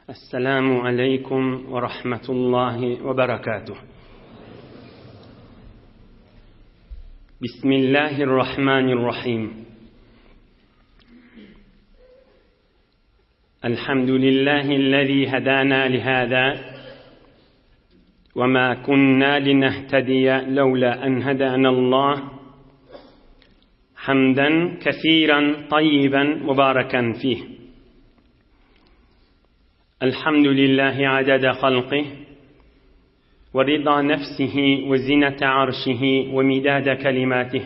السلام عليكم ورحمة الله وبركاته. بسم الله الرحمن الرحيم. الحمد لله الذي هدانا لهذا وما كنا لنهتدي لولا أن هدانا الله، حمدا كثيرا طيبا مباركا فيه. الحمد لله عدد خلقه ورضا نفسه وزنة عرشه ومداد كلماته.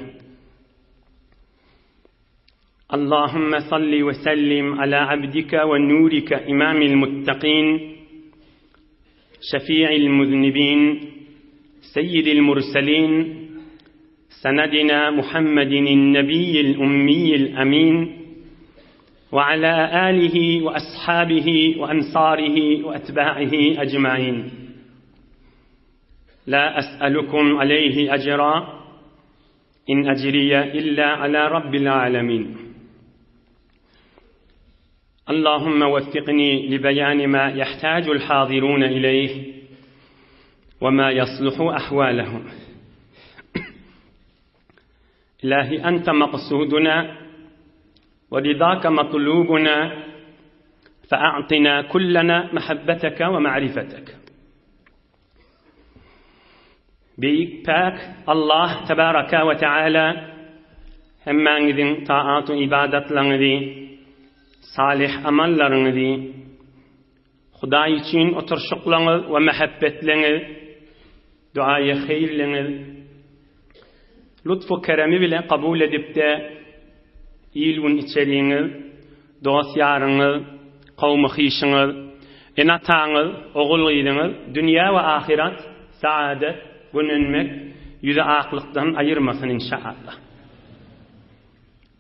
اللهم صل وسلم على عبدك ونورك إمام المتقين شفيع المذنبين سيد المرسلين سندنا محمد النبي الأمي الأمين، وعلى آله وأصحابه وأنصاره وأتباعه أجمعين. لا أسألكم عليه أجرا إن أجري إلا على رب العالمين. اللهم وفقني لبيان ما يحتاج الحاضرون إليه وما يصلح أحوالهم. إلهي أنت مقصودنا ورضاك مطلوبنا، فأعطنا كلنا محبتك ومعرفتك. بيك الله تبارك وتعالى همانذين طاعات عبادت لنذي صالح أمل لنذي خداي için oturşuqlanı ve محبتلنı duayı خيرلنı lütfu keremi bile kabul edip de İlgun içeriğiniz, dosyarınız, kavmi hişiniz, enatağınız, oğul gıydınız, dünya ve ahiret, saadet, gününmek, yüze aklıktan ayırmasın inşallah.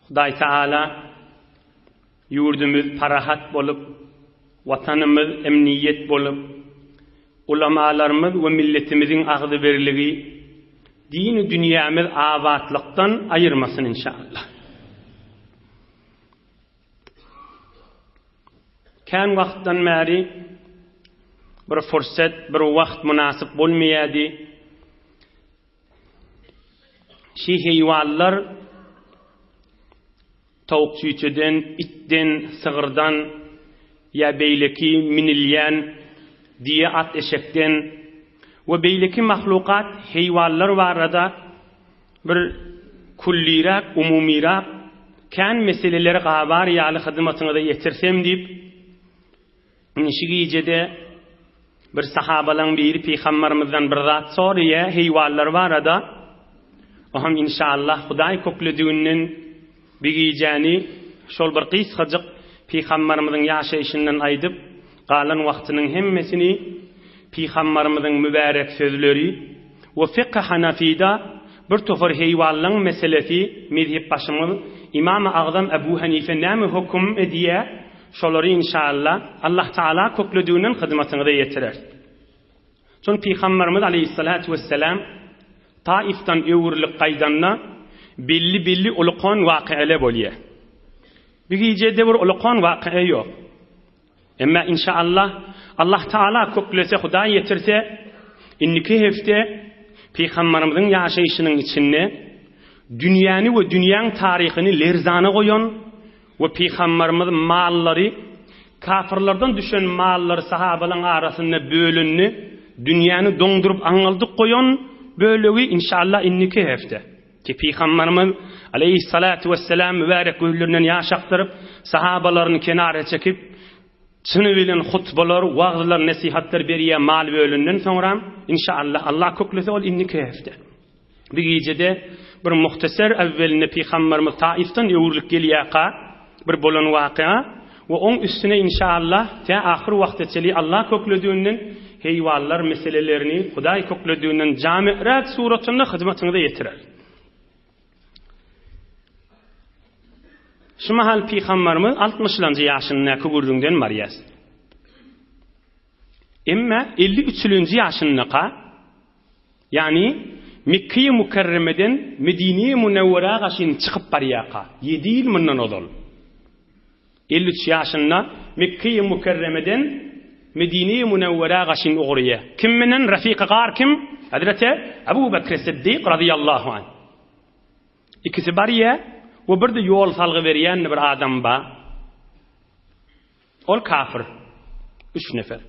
Huday Teala, yurdumuz parahat bolup, vatanımız emniyet bolup, ulamalarımız ve milletimizin ağzı veriliği, dini dünyamız avatlıktan ayırmasın inşallah. Kan vaqtdan mari bir fursat, bir vaqt münasip bolmayadi. Şi hayvanlar tavuk sütüden, itten, sığırdan ya beyleki minilyan diye at eşekten ve beyleki mahlukat hayvanlar varada bir kullirak, umumirak kan meseleleri qabar ya'li xidmatını da yetirsem deyip Nişigicede bir sahabalan biri peygamberimizden bir zat soruya hayvanlar var ada. Oham inşallah Huday kokludunun bigijani şol bir qis xıcık peygamberimizin yaşayışından aydıp qalan vaqtının hemmesini peygamberimizin mübarek sözleri ve fiqh hanafida bir tofar hayvanlan meselesi mezhep başımız İmam-ı Azam Ebu Hanife näme hukum ediye şolary inşallah Allah Taala köklüdüğünün hizmetine de yetirer. Son Peygamberimiz Aleyhissalatu vesselam Taif'tan öwürlik qaydanna belli ulqan waqialar bolýar. Bir gecede bir ulqan waqia yok. Emma inşallah Allah Taala köklese Huday yetirse inniki hefte Peygamberimizin yaşayışının içinde dünyanı ve dünyanın tarihini lerzana koyan ve Peygamberimiz malları kafirlerden düşen malları sahabaların arasında bölünü dünyanı dondurup anıldık koyan bölüğü inşallah inniki hefte ki Peygamberimiz Aleyhissalatu vesselam mübarek gözlerinden yaş aktırıp sahabalarını kenara çekip çını bilen hutbalar, vaazlar, nasihatlar beriye mal bölünden sonra inşallah Allah köklese ol inniki hefte. Bir gecede bir muhtasar evveline Peygamberimiz Taif'tan öwürlik gelýäka bir bolan wakia ve onun üstüne inşallah ta ahir wagtçely Allah köklüdüğünün hayvanlar meselelerini Huday köklüdüğünün Cami'rat suratında hizmetinde yetirer. Şu mahal Peygamberimiz 60-lıncı yaşına kugurdundan Maryas. Emma 53-lüncü yaşına yani Mekke-i Mukarreme'den Medine-i Munawwara gaşin çıkıp baryaqa 7 yıl mundan odol. 53 yaşında Mekke-i Mukarreme'den Medine-i Munevvere gaşin uğriye. Kim menen Rafiq gar kim? Hazreti Ebu Bekr Siddiq radıyallahu anh. İkisi bariye ve bir de yol salgı veriyen bir adam ba. Ol kafir. 3 nefer.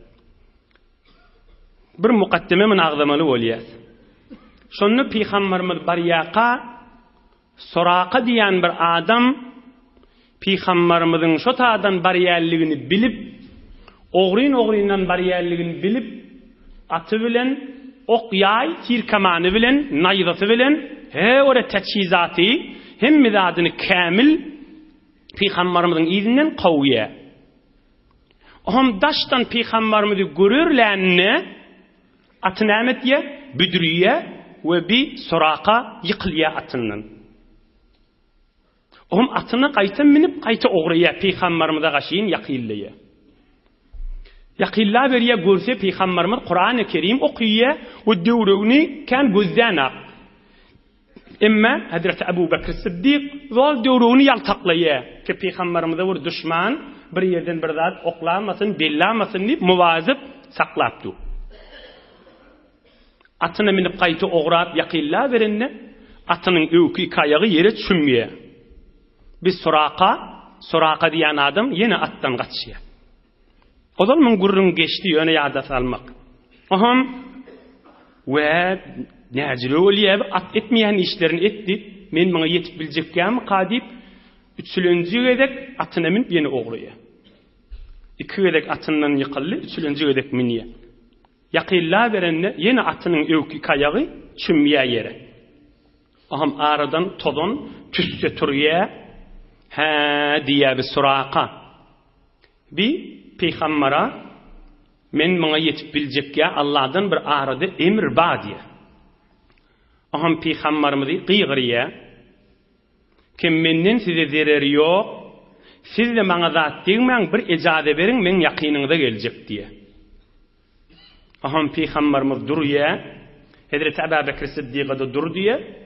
Bir mukaddime min ağzamalı oliyaz. Şonu Peygamberimiz bariyaqa Soraqa diyen bir adam Peygamberimizin şu tadan bariyerligini bilip oğrin-oğrinden bariyerligini bilip atı bilen ok yay tir kamanı bilen nayzatı bilen he ora teçhizatı hem midadını kamil Peygamberimizin izinden qawiye. Oham daştan Peygamberimizi görürlenni atın ametiye büdriye ve bi Soraqa yıqılya atının. Oham atını qayta minip qayta oğriye Peygamberimize gaşiyin yaqilleye. Yaqilla beriye görse Peygamberimiz Kur'an-ı Kerim okuye ve döwrüni kan gözden aq. Emma Hazreti Ebu Bekr Siddiq zol döwrüni yaltaqlaye ki Peygamberimize bir düşman bir yerden bir zat oqlamasın, bellamasın dip muvazip saqlapdı. Atını minip qayta oğrap yaqilla berenne atının öwki kayağı yere düşünmeye. Biz Soraqa diyen adam yine attan qaçıya. O zaman gurrun geçti yöne yada salmak. Aham ve necili oliyab at etmeyen işlerini etti. Men bana yetip bilecekken qadip 3-cü edek atına minip yeni oğruya. 2 edek atından yıqıllı 3-cü edek miniye. Yaqilla berenne yeni atının öwki kayağı çümmeye yere. Aham aradan todon tüsse turuya ha diye bir Soraqa. Bir Peygambera men bana yetip bilecekya Allah'dan bir aradı emir ba diye. Aham Peygamberimizi qiyğiriye kim menden size zereri yok siz de bana zat değmen bir icade verin men yaqininize gelecek diye. Aham Peygamberimiz duruya Hazreti Ebu Bekr Siddiq'a da dur diye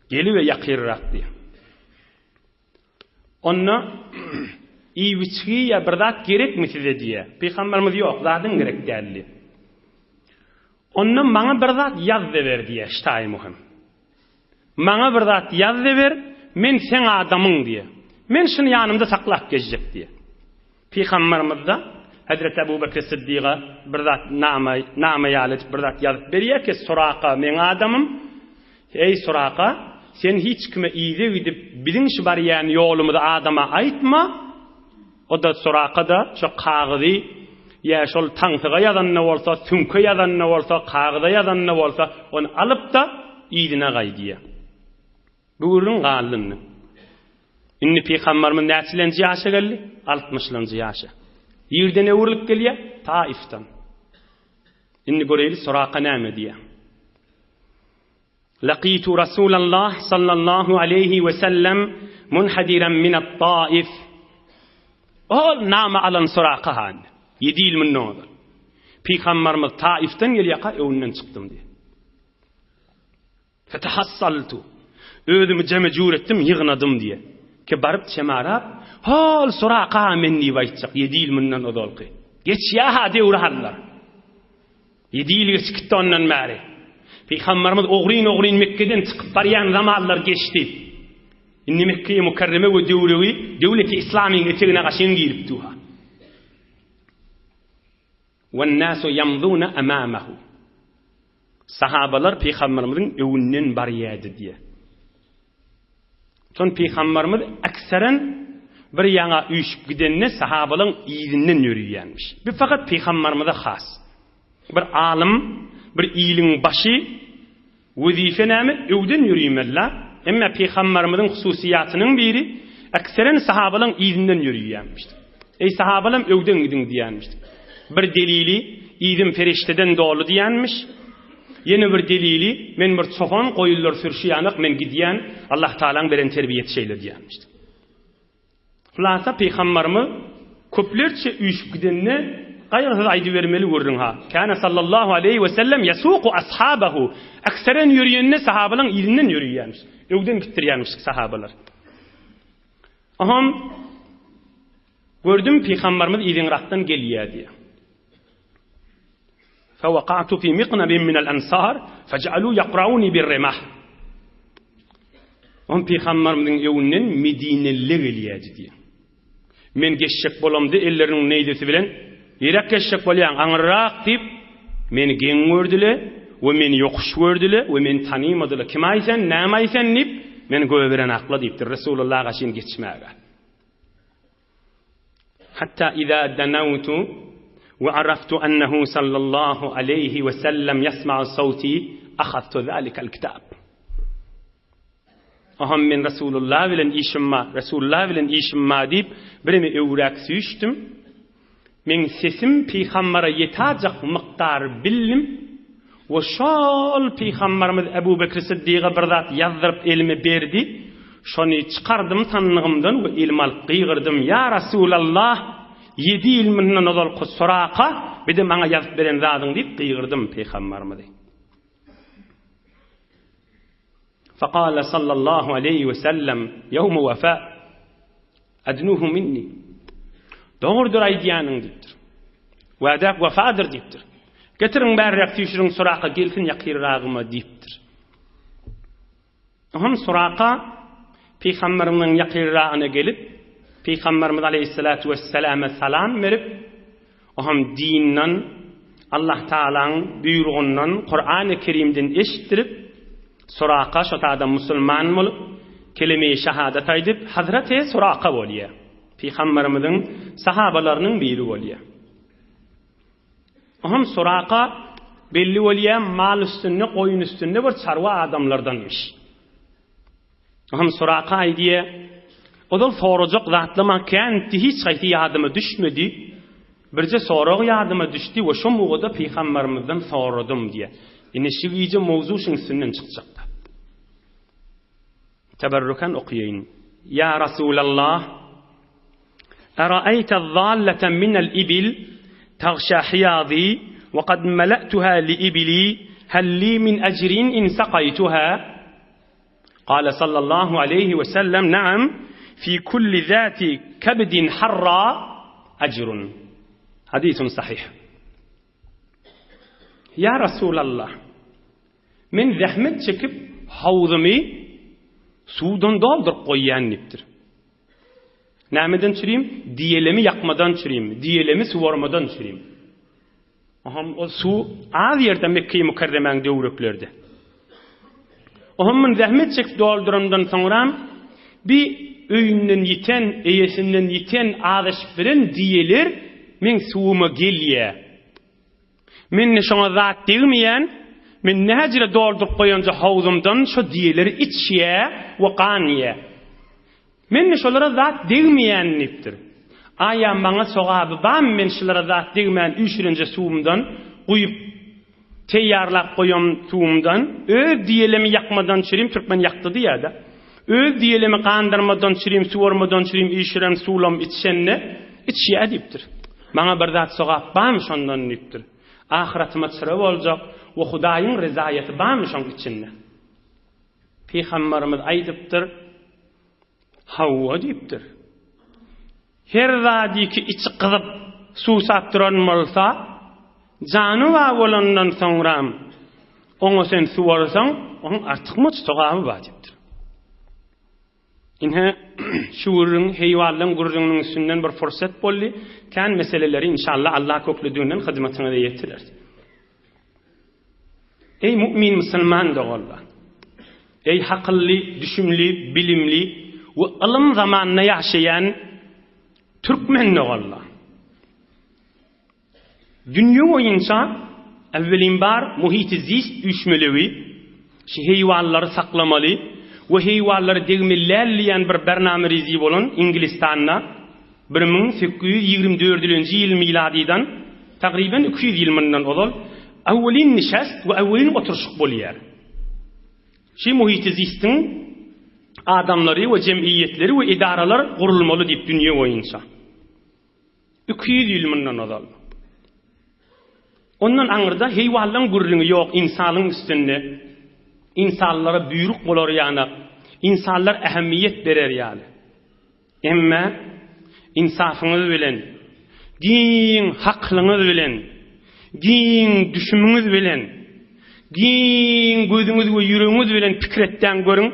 geli ve yaqirrak diye. Onna İyi viçkiye bir zat gerek mi size diye. Peygamberimiz yok, zatın gerek geldi. Ondan bana bir zat yaz da ver diye, ştay muhim. Bana bir zat yaz da ver, men sen adamın diye. Men şunu yanımda saklap geçecek diye. Peygamberimiz de Hazreti Ebu Bekr Siddiq'a bir zat nama yalet bir zat yazıp veriyor ki Soraqa men adamım. Ey Soraqa sen hiç kime iyice gidip bilin şu bariyen yolumuzu adama aytma. O da Soraqa da şu qağıdı ya şol tankıga yazan ne olsa, tünke yazan ne olsa, qağıda yazan ne olsa onu alıp da iyidine qaydiye. Buyurun qallını. İnni Peygamberimiz näçilenci yaşa geldi? 60-lanjy yaşa. Yerden öwürlük gelýär Taif'tan. İnni göreli Soraqa näme diye. Laqitu Rasulullah sallallahu aleyhi ve sellem munhadiran min at-Taif. Ol nama alan Soraqa han. 7 yıl mın oldu. Peygamberimiz Taif'ten gelýär öwünden çıktım diye. Fetahassaltu. Ödümü cemecur ettim, yığnadım diye. Ki barıp çemarap, hol Soraqa menni baytacak 7 yıl mından odolqi. Geç ya hadi uğrahallar. 7 yıl geçikti ondan mari. Peygamberimiz oğrin Mekke'den çıkıp bariyan zamanlar geçti. İnni Mekke'ye mukarreme ve devleti İslami'nin eteğine qaşın giriptuha. وَالنَّاسُ يَمْضُونَ أَمَامَهُ. Sahabalar Peygamberimizin öwünden bariyadi diye. Son Peygamberimiz aksaren bir yana üyüşüp gidenne sahabaların izinden yürüyenmiş. Bir fakat Peygamberimize has. Bir alim, bir iyilin başı, vazife näme öwden yürüyemella. Emma Peygamberimizin hususiyatının biri aksaren sahabaların izinden yürüyenmiş. Ey sahabalam öwden gidin diyenmiş. Bir delili idim ferişteden dolu diyenmiş. Yeni bir delili men bir çoğan koyullar sürşiyanık men gidiyen Allah Teala'nın veren terbiyet şeyler diyenmiş. Hulasa Peygamberimiz köplerçe üyüşüp gidenne gayrısız aydı vermeli görürün ha. Kana sallallahu aleyhi ve sellem yasuqu ashabahu. Aksaren yürüyenine sahabaların izinden yürüyenmiş. Öwden gittiryenmiş sahabalar. Aham gördüm Peygamberimiz izin raktan geliyor diye. فوقعت في مقنب من الأنصار فجعلوا يقرعوني بالرمح. On peygamberimizin ewinden Medine'liler gelýärdi diýär. Men geçşek bolamdy elleriniň neýdesi bilen ýerak geçşek bolýan aňyrak diýip meni geň gördüle we meni ýokuş gördüle we meni tanymadylar. Kim aýsan, näme aýsan diýip meni göberen akla diýipdir Resulullah gaşyn geçmäge. Hatta iza danawtu wa araftu annahu sallallahu alayhi wa sallam yasma'u sawti akhadtu dhalika al-kitab. Aham men Resulullah bilen işimma diýip birimi öwrak süýşdim. Men sesim peýgambere ýetäjek mykdar bildim. Ve şol peýgamberimiz Ebu Bekir Siddiq'a bir zat ýazdyryp elime berdi. Şonu çykardım tanlygymdan we ilm alyp gygyrdım. Ya Resulallah, 7 ilminden ozal Suraqa bir de maňa ýazyp beren zadyň diýip gygyrdım peýgamberimize. فقال صلى الله عليه وسلم يوم وفاء أدنوه مني. Doğrudur aýdýanyň diýipdir. Wadak wafadır diýipdir. Getirin bärrak tüşüriň Suraqa gelsin ýakyrragyma diýipdir. Aham Suraqa peýgamberimiň ýakyrragyna gelip Peýgamberimiz aleyhissalatu vesselam'a salam berip aham dinden Allah Taalaň buýrugundan Qur'an-ı Kerimden eşitdirip Suraqa şotada musulman bolup kelime-i şahadat aýdyp Hazreti Suraqa bolýar. Peýgamberimiziň sahabalarynyň biri bolýar. Aham Suraqa belli bolýar mal üstünde, goýun üstünde bir çarwa adamlardan imiş. Aham Suraqa aýdýar, odal sorajak zatlama kenti hiç gaýty ýadyma düşmedi. Birje sorag ýadyma düşdi we şo mugada peýgamberimizden soradym diýär. Ine şu iyice mowzu şünden çykjak. Teberrukan okuyayn. Ya Resulallah, ara'ayta dhallatan min al-ibil taghsha hiyadi wa qad mala'tuha li ibli hal li min ajrin in saqaytuha? Qala sallallahu alayhi wa sallam na'am fi kulli dhati kabdin harra ajrun. Hadisun sahih. Ya Resulallah, men zahmet çekip havzumy sudan doldurup goýýandypdir. Nämeden çüreyim? Diýelemi ýakmadan çüreyim, diýelemi suwarmadan çüreyim. Aham o su az ýerde Mekke-i Mükerremeň döwreklerdi. Aham men zahmet çekip doldurumdan soňra bir öýünden ýiten, eýesinden ýiten azyşyp bilen diýeler men suwuma gelýär. Men şoňa zat diýmeýän, men näjire doldurup goýanja hawzymdan şo diýeleri içýär we qanyýar. Men şolara zat diýmeýän nipdir. Aýa maňa sogaby bam men şolara zat diýmeýän üçürinji suwumdan goýup teýýarlap goýam suwumdan öz diýelemi ýakmadan çürem türkmen ýakdy diýärdi. Öz diýelemi gandyrmadan çürem, suwarmadan çürem, işirem suwlam içşenne içýär diýipdir. Maňa bir zat sogap bam şondan nipdir. Ahiratyma çyra boljak we Hudaýyň rezaýaty barmy şoň içinde. Peýgamberimiz aýdypdyr, Hawwa diýipdir. Her zady ki içi gyzyp suw sapdyran bolsa, jany wa bolandan soňra oňa sen suwarsaň, oň artykmy sogaby bar diýipdir. Inhe şuurun, heyvanların gururunun üstünden bir fırsat bolli. Kan meseleleri inşallah Allah köklüdüğünden hizmetine de yetirir. Ey mümin Müslüman doğalla. Ey hakıllı, düşünli, bilimli ve ılım zamanına yaşayan Türkmen doğalla. Dünya boyunca evvelin bar muhit-i zist düşmelevi, heyvanları saklamalı, ve heyvanları degmillerleyen bir bername rizi bolun İngilistan'da 1824 yıl miladiden takriben 200 yıl mından olal awwalin nişast ve awwalin oturuşuk bolýar. Şu muhit-i zistin adamları ve cemiyetleri ve idaralar gurulmalı diýip dünya boyunca 200 yıl mından olal. Ondan aňyrda heywanlaryň gurrungy ýok insanyň üstünde. İnsanlara büyürük bolar yani. İnsanlar ehemmiyet berer yani. Emme insafınız bilen, din haklyňyz bilen, giň düşmüňiz bilen, giň gözüňiz we ýüregiňiz bilen pikir etden görüň.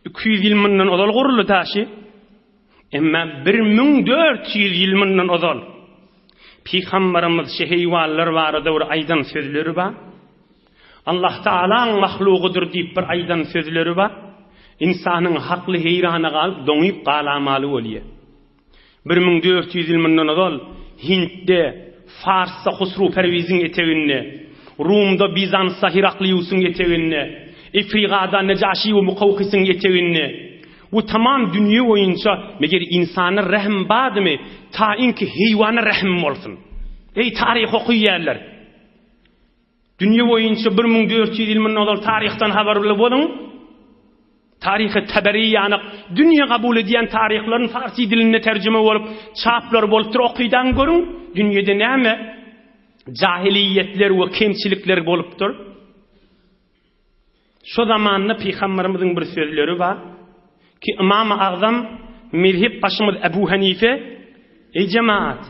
200 ýyl mundan ozal guruldy taşy. Emma 1400 ýyl mundan ozal. Peygamberimiz şeheýwanlar barada bir aýdan sözleri bar. Allah Taalaň mahlugudur diýip bir aýdan sözleri bar. İnsanyň hakly heýrana galyp doňyp galamaly bolýar. 1400 ýyl mundan ozal Hindde, Farsda Husru Perwiziň eteginde, Rumda Bizansda Heraklius'un eteginde, Afrikada Necaşi we Muqawqis'in eteginde, bu tamam dünýe boýunça meger insana rahm bardymy, taýinki heýwana rahm bolsun. Ey taryh okuýarlar. Dünýe boýunça 1400 ýyl mundan ozal taryhdan habarly boluň. Tarihi Tabari yani dünya kabul ediyen tarihlerin Farsi diline tercüme olup çaplar bolup okuýdan görüň. Dünyada näme jahiliyetler we kemçilikler bolupdyr. Şu zamanda Peygamberimiziň bir sözleri bar ki İmam-ı Azam mezhep başymyz Ebu Hanife ey cemaat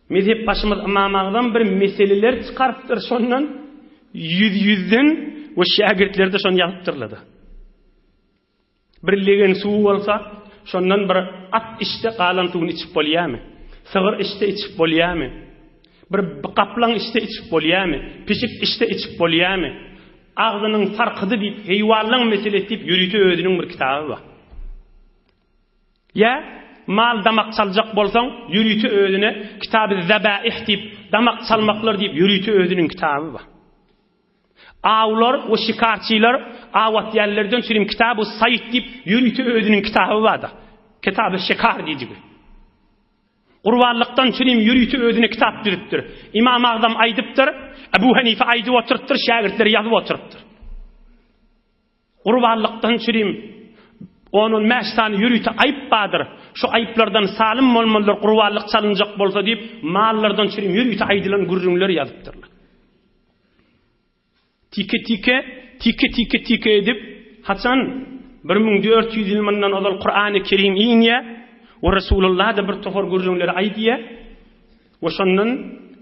mezhep başymyz İmam-ı Azam bir meseleler çykarpdyr şondan yüzden we şagirdler de şonu ýazypdyrlady. Bir legen suw bolsa, şondan bir at işte galantyny içip bolýarmy? Sığır işte içip bolýarmy? Bir kaplan işte içip bolýarmy? Pişik işte içip bolýarmy? Agzynyň farkydy diýip, heýwanlaň meselesi diýip ýürüýte özüniň bir kitaby bar. Ya mal damak çaljak bolsaň, ýürüýte özüne Kitab-ı Zabaih diýip, damak çalmaklar diýip ýürüýte özüniň kitaby bar. Awlar we şikarçylar awat ýerlerden çyrim Kitab-ı Sayyid diýip ýürüýte özüniň kitaby bar da. Kitab-ı Şikar diýdi. Qurbanlykdan çyrim ýürüýte özüne kitap diripdir. İmam Azam aýdypdyr, Ebu Hanife aýdyp oturupdyr, şagirdleri ýazyp oturupdyr. Qurbanlykdan çyrim onun mäştany ýürüýte aýyp bardyr. Şu aýyplardan salim bolmalar qurbanlyk çalynjak bolsa diýip mallardan çyrim ýürüýte aýdylan gurrunlar ýazypdyrlar. Tike edip haçan 1400 ýyl mundan ozal Qur'an-ı Kerim iňe we Rasulullah da bir tofor gurrunlar aýdýa. We şondan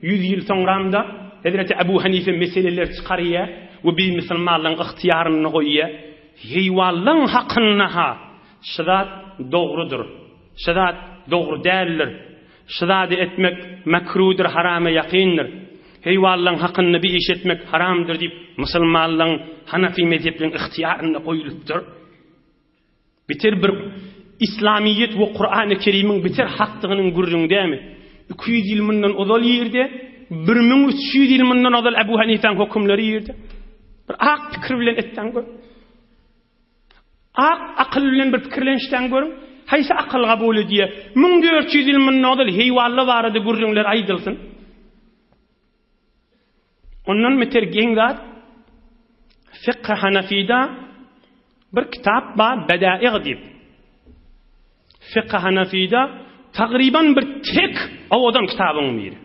100 ýyl soňramda Hazreti Ebu Hanife meseleler çykarýa we biz musulmanlaryň ihtiýaryny goýýa. Heýwanlaryň hakyna ha şerat dogrudur. Şerat dogru däldir. Şerat etmek makruhdur, harama ýaqyndyr. Heýwanlaryň hakyny bir iş etmek haramdyr diýip musulmanlaryň Hanafi mezhepiniň ihtiýaryna goýulypdyr. Bitir bir İslamiyet we Qur'an-ı Kerim'in bitir hakdygynyň gurrundaýmy? 200 ýyl mundan ozal ýerde, 1300 ýyl mundan ozal Ebu Hanifeň hökümleri ýerde. Bir ak pikir bilen etden gör. Akıl bilen bir pikirlenişden görün. Haýsy akıl kabul edýär? 1400 ýyl mundan ozal heýwanlar barada gurrunlar aýdylsyn. Ondan meter gengat Fiqh Hanafida bir kitap bar Bedaiq diýip. Fiqh Hanafida taqriban bir tek awadan kitabyň biri.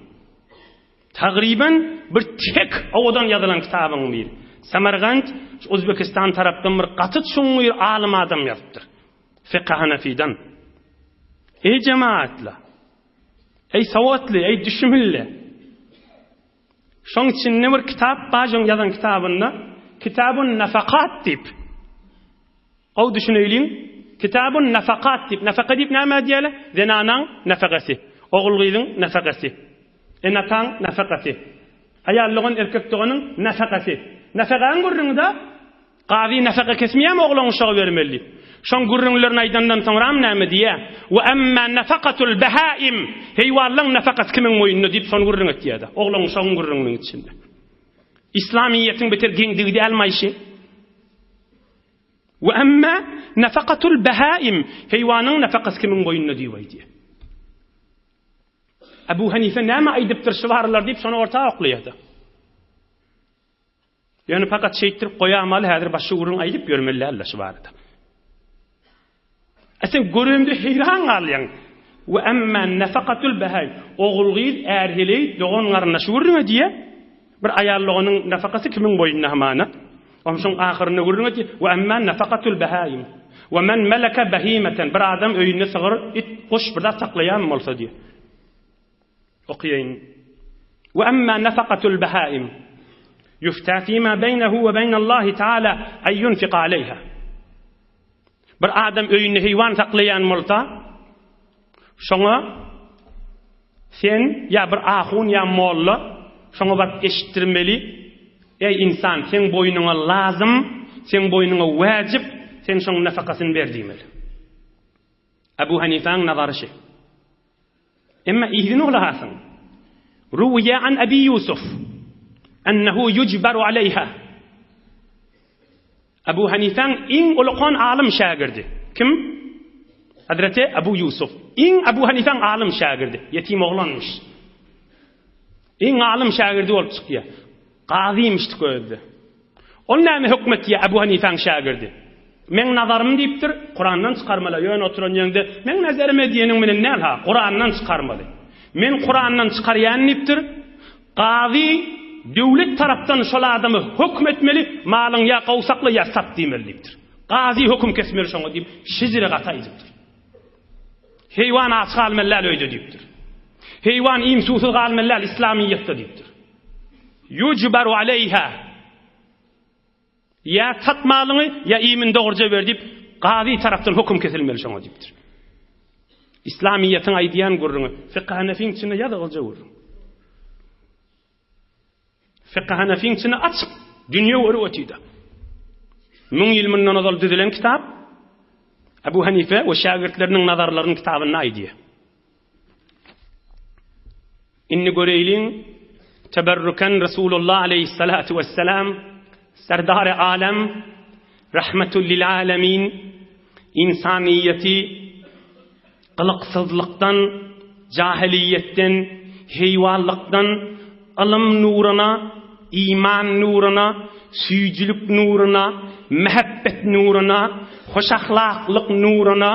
Taqriban bir tek awadan ýazylan kitabyň biri. Samarqand Özbekistan tarapdan bir gaty çuňyr alim adam ýazypdyr. Fiqh Hanafidan. Ey cemaatlar. Ey sawatly, ey düşmünli. Şoň üçin bir kitap baýyň ýazan kitabynda Kitabun Nafaqat diýip. Aw düşüneýliň Kitabun Nafaqat diýip, nafaqa diýip näme diýerler? Zenanaň nafaqasy, ogulgyň nafaqasy, enataň nafaqasy, aýallygyň erkekdiginiň nafaqasy. Nafaqaň gurrunda gazy nafaqa kesmeýär oglaň uşagy bermeli. Şoň gurrunlaryň aýdandan soňram näme diýär? Wa amma nafaqatul bahaim, heýwanlaryň nafaqasy kimiň moýunna diýip şoň gurrun etýärdi. Oglaň uşagyň gurrunyň içinde. İslamiyetiň beter geňdigi dälmäýşi. Wa amma nafaqatul bahaim, heýwanyň nafaqasy kimiň moýunna diýýärdi. Ebu Hanife näme aýdypdyr şuwarlar diýip şonu orta oklaýardy. Yani fakat şeýtirip goýamaly häzir başy gurrun aýdyp görmellerler şuwarda. Sen görümde heyran galýan. Wa amma nafaqatul bahay, ogulgyz erheli dogan garna şurma diye bir aýallygynyň nafaqasy kimiň boýunna hamana. Oňşoň ahyryna gurrun etdi. Wa amma nafaqatul bahayim. Wa man malaka bahimatan, bir adam öýünde sygyr it goş birda saklaýan bolsa diye. Okuýaýyn. وأما نفقة البهائم يفتى فيما بينه وبين الله تعالى أن ينفق عليها. Bir adam öýünde heýwan saklayan bolsa, şoňa sen ya bir ahun ya molla şoňa bak eşittirmeli. Ey insan, sen boynuňa lazım, sen boynuňa wajib, sen şoň nafakasyny ber diýmeli. Abu Hanifa'ň nazary şe. Emma ihdin olahasyň. Ruwiya an Abi Yusuf annahu yujbaru alayha. Abu Hanifa'ň iň ulukon alim şagirdi. Kim? Hazreti Abu Yusuf. İň Abu Hanifa'ň alim şagirdi. Yetim oglanmış. İň alim şagirdi bolup çykýar. Gazyymyş köýdi. Ol näme hükmet ya Abu Hanifa'ň şagirdi? Men nazarym diýipdir, Kur'andan çykarmaly. Ýöne oturan ýöňde men nazarym diýeniň menen näl ha? Kur'andan çykarmaly. Men Kur'andan çykarýan diýipdir. Gazy döwlet tarapdan şol adamy hükmetmeli, malyň ya gowsakly ya sat diýmeli diýipdir. Gazy hüküm kesmeli şoňa diýip şizire gataýdypdyr. Heýwan açyk almanlar öýde diýipdir. Heýwan imsusyz almanlar İslamiýetde diýipdir. Yujbaru aleyha. Ya satmalyny ya imin dogurja ber diýip gazy tarapdan hüküm kesilmeli şoňa diýipdir. İslamiýetiň aýdýan gurruny fiqh Hanefiň içinde ýazgylja gurrun. Fiqh Hanefiň içinde açyk dünýä öwretýär. 1000 ýyl mundan azal düzülen kitap Abu Hanife we şagirdleriniň nazarlarynyň kitabyny aýdýar. Inni göreýliň teberrukan Resulullah aleyhissalatu vesselam serdar-ı alem rahmetul lil alamin insaniýeti gılıksızlıktan, cahiliyetten, heyvanlıktan, alım nuruna, iman nuruna, süýjülük nuruna, mehabbet nuruna, hoş ahlaklık nuruna,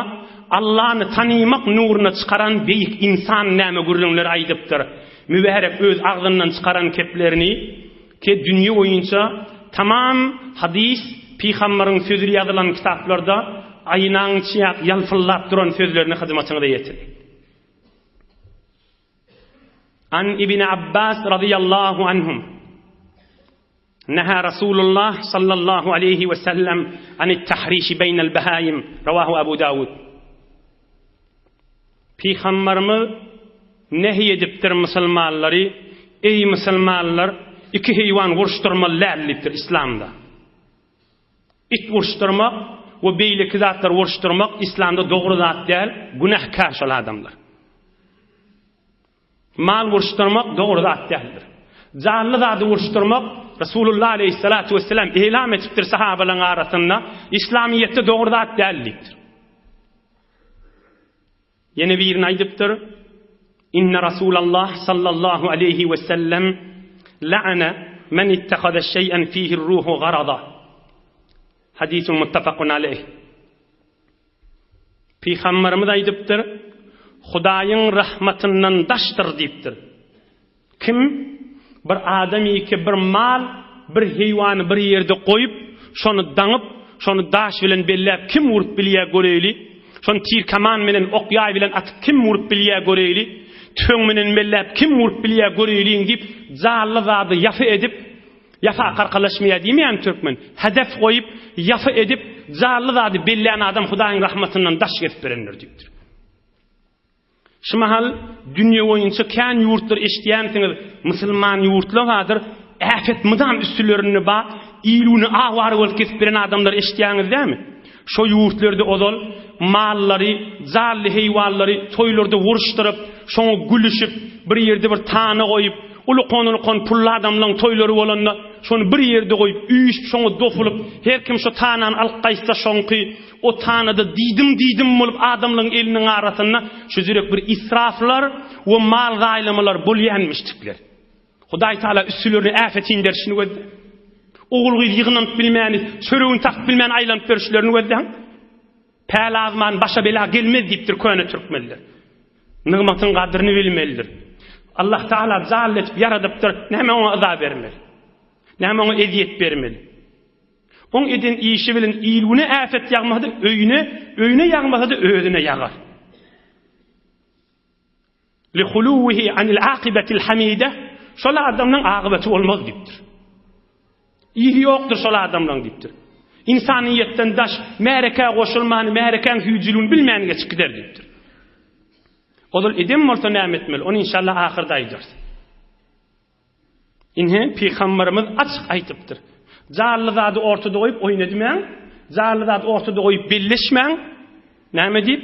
Allah'ını tanımak nuruna çıkaran beyik insan näme gurrunlar aýdypdyr. Mübarek öz ağzından çıkaran keplerini ki dünya boyunca tamam hadis, Peygamberin sözleri yazılan kitaplarda aynan çiyak yalfıllap duran sözlerini hyzmatyňyza ýetirdi. An İbn Abbas radıyallahu anhum Neha Resulullah sallallahu aleyhi ve sellem anit tahrişi beynel behaim ravahu Abu Davud. Peygamberimiz nehy edipdir musulmanlary, ey musulmanlar, iki heýwan wurşdurmalydyr İslamda. İt wurşdurmak we beýleki zatlar wurşdurmak İslamda dogry zat däl, günahkar şol adamlar. Mal wurşdurmak dogry zat däldir. Canly zady wurşdurmak Resulullah aleyhissalatu vesselam elam etipdir sahabalaryň arasynda İslamiýetde dogry zat däldir. Yine birini aýdypdyr. İnne Resulullah sallallahu aleyhi ve sellem la'ana men ittakhada şey'en fihi ruhu garada. Hadisun muttafaqun aleyh. Peygamberimiz aýdypdyr, Hudaýyň rahmatyndan daşdyr diýipdir. Kim bir adamy ki bir mal, bir heýwany bir ýerde goýup, şonu daňyp, şonu daş bilen belläp kim urup bilýär göreli, şonu tir kaman bilen okýay bilen atyp kim urup bilýär göreli, töň bilen belläp kim urup bilýär göreli diýip zally zady ýafy edip, yafa qarqalaşmaya diýmeýän türkmen, hedef goýup ýafy edip zally zady bellän adam Hudaýyň rahmatyndan daş getip berenler diýipdir. Şu mahal dünýä boýunça kän ýurtlar eşitýänsiňiz, musulman ýurtlar wadyr, äfet mydam üstülerini ba, ýylyny awary bolup kesip beren adamlar eşitýäňiz dämi? Şo ýurtlarda ozal mallary, zally heýwanlary toýlarda wurşdyryp, şoňa gülüşip, bir ýerde bir tany goýup, ulukon pully adamlaryň toýlary bolanda şonu bir ýerde goýup, üýüşip şoňa dofulup, her kim şo tanany alyp gaýsa şoňky o tanada diýdim bolup adamlaryň eliniň arasynda şu zürek bir israflar we mal gaýlamalar bolýanmışdyklar. Hudaý Taala üstülerini äfetin derşini gördü. Oğulgy ýygynyp bilmäni, çöregini takyp bilmäni aýlanyp berişlerini gördü. Päl azman başa bela gelmez diýipdir köne türkmenler. Nygmatyň gadryny bilmelidir. Allah Taala zallet yaradypdyr, näme ona azap bermeli. Näme ona eziyet bermeli. On edin işi bilen ýylyny äfet ýagmady, öýüne ýagmady özüne ýagar. Li khuluwihi anil aqibatil hamida şol adamның agıbeti olmaz dipdir. İyi yoktur şol adamdan dipdir. İnsaniyetten daş mehreke koşulmanı, mehreken hücülün bilmeyen geçip gider dipdir. Odul edem bolsa näme etmeli? Onu inşallah ahirde aýdyrsyň. Inhe Peygamberimiz açyk aýtypdyr. Jarly zady ortada goýup oýnadymaň, jarly zady ortada goýup birleşmeň. Näme diýip?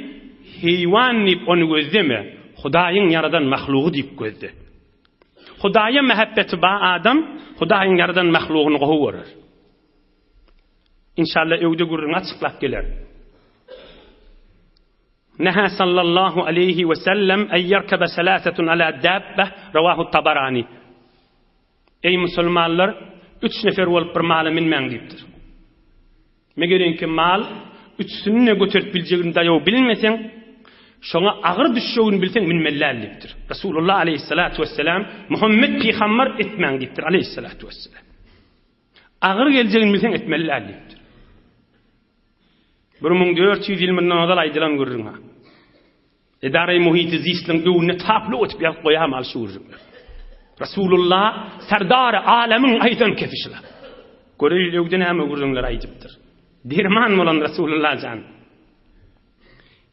Heýwan diýip onu gözleme. Hudaýyň yaradan mahlugy diýip gözle. Hudaýa mehabbeti ba adam, Hudaýyň yaradan mahlugyny gowy görür. İnşallah öwde gurrun açyklap geler. Neha sallallahu aleyhi ve sellem en yerkebe selasetun ala dabbe ravahu Tabarani. Ey musulmanlar, 3 nefer olup bir malı minmen deyipdir. Megerenki mal, 3'sünü ne götürüp biljegini dayaw bilmesen, şoňa agyr düşşegini bilsen minmeller deyipdir. Resulullah aleyhissalatu vesselam Muhammed peygamber etmen deyipdir aleyhissalatu vesselam. Agyr geljegini bilsen etmeller deyipdir. 1400 yıl bundan odal aydylan görürüň ha. Edare-i muhiti zisliň öwüne taply ötüp ýalyp goýam al şuurjum. Resulullah serdar-ı alemin aydan kefişler. Görüýül öwden hem görürüňler aýdypdyr. Dirman bolan Resulullah jan.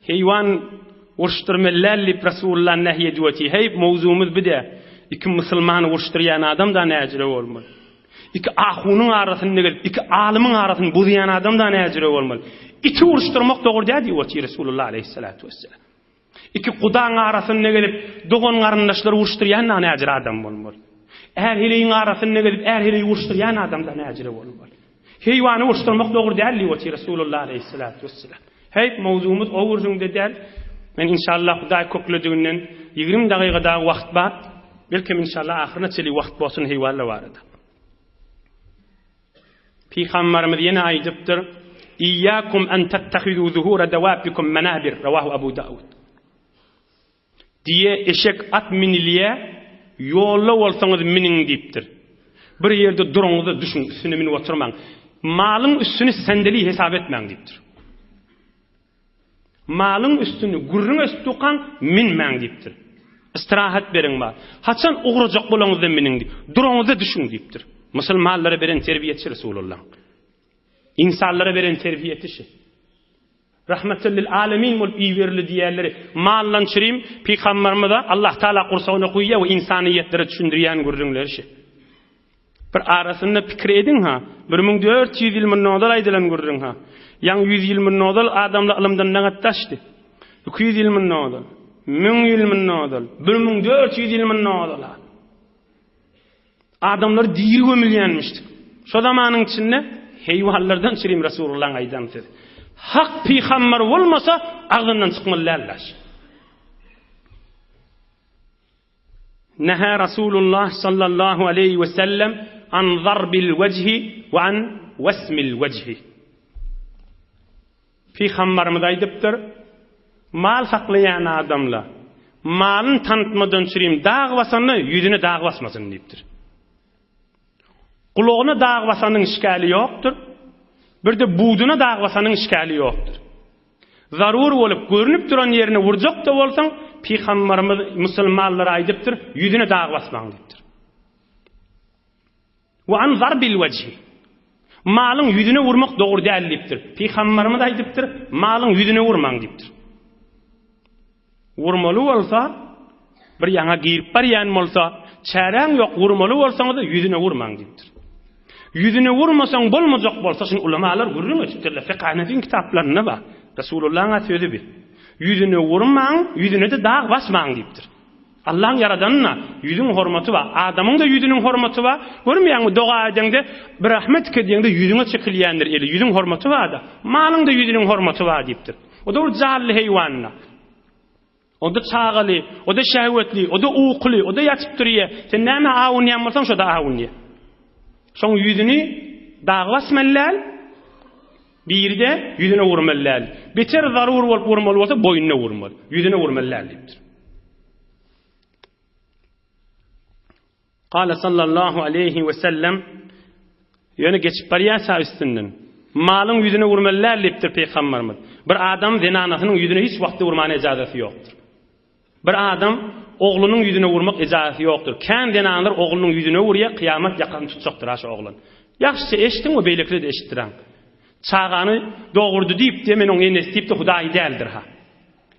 Heýwan urşdurmellerlip Resulullah nähy edýär. Hey mowzumyz bide. İki musulmany urşdurýan adam da näjire bolmaly. İki ahunyň arasyny gelip, iki alymyň arasyny buzýan adam da näjire bolmaly. İki urşdurmak dogry diýär Resulullah aleyhissalatu vesselam. İki kudaň arasyna gelip dogan garyndaşlary urşdurýan näjire adam bolmaly. Her hiliň arasyna gelip her hili urşdurýan adam da näjire bolmaly. Heýwany urşdurmak dogry diýär diýär Resulullah aleyhissalatu vesselam. Hey mowzumyz owurjun dediler. Men inşallah Hudaý köklediginden 20 dagyga wagt bar. Belkim inşallah ahyrına çeli wagt bolsun heýwanlar barada. Peygamberimiz ýene aýdypdyr: İyyakum en tettehizu zuhura dawabikum manabir. Ravahu Abu Davud. Diye eşek at miniliye yolla bolsaňyz minin diýipdir. Bir ýerde duruňyzda düşün, üstüne minip oturmaň. Malyň üstüni sendeli hesap etmeň diýipdir. Malyň üstüni gurrun üstükan minmeň diýipdir. İstirahat beriň bar. Haçan ugrajak bolaňyzda minin diýip, duruňyzda düşün diýipdir. Musulmanlara beren terbiýetçi Resulullah. İnsanlara beren terbiýetçi. Rahmetel lil alamin bolup iýberli diýerleri mallan çirim peygamberimize Allah Taala Kur'anyna goýýar we insaniýetlere düşündirýän görüňlerşi. Bir arasyny pikir edin ha. 1400 ýyl mundan aýdylan görüň ha. Ýa 100 ýyl mundan adamlar ilmden nägatdaşdy. 200 ýyl mundan, 1000 ýyl mundan, 1400 ýyl mundan. Adamlar diýil gömülýänmişdi. Şo zamanyň içinde heýwanlardan çirim Resulullah aýdan söz. Hak peygamber olmasa ağzından çıkmalılar. Neha Resulullah sallallahu aleyhi ve sellem an zarbil vecihi ve an vesmil vecihi. Peygamberimiz aýdypdyr, mal saklayan adamla malın tanıtmadan çirim dağ basanı yüzüne dağ basmasın diýipdir. Kulağına dağ basanın işgali yoktur. Bir de buğduna dağ basanın işgali yoktur. Zarur olup görünüp duran yerine vuracak da olsan Peygamberimiz musulmanlara aýdypdyr, yüzüne dağ basmaň diýipdir. Wa an zarbil vejhi. Malyň yüzüne vurmak dogry däl diýipdir. Peygamberimiz aýdypdyr, malyň yüzüne vurmaň diýipdir. Vurmaly bolsa, bir ýaňa girip barýan bolsa, çäreň ýok vurmaly bolsaňyz yüzüne vurmaň diýipdir. Yüzüne vurmasaň bolmajak bolsa, şun ulamalar görürüň etdirler. Fiqh-Hanefi kitaplarynda bar. Resulullah'a sözü bir. Yüzüne vurmaň, yüzüne de dağ basmaň diýipdir. Allah'ın yaradanına yüzün hormaty bar. Adamyň da yüzüniň hormaty bar. Görmeýärmi doga edende bir rahmet kedýände yüzüne çykylýandyr eli. Yüzüň hormaty bar da. Malyň da yüzüniň hormaty bar diýipdir. O da jally heýwanna. O da çağaly, o da şähwetli, o da uqly, o da ýatyp durýar. Sen näme awunýan bolsaň şo da awunýar. Şoň yüzüni dağ basmalylar. Bir de yüzüne vurmalylar. Beter zarur bolup vurmaly bolsa boynuna vurmaly. Yüzüne vurmalylar diýipdir. Qala sallallahu aleyhi ve sellem ýöne geçip barýasa üstünden. Malyň yüzüne vurmalylar diýipdir Peygamberimiz. Bir adam zenanasynyň yüzüne hiç wagtda vurmany ijazasy ýokdur. Bir adam oğlunun yüzüne vurmak icazeti yoktur. Kendine anlar oğlunun yüzüne vuruya kıyamet yakan tutacakdır aşı oğlan. Yaxşı eşittin o beylikli de eşittiren. Çağanı doğurdu deyip de men onu enes deyip de Hudaý däldir ha.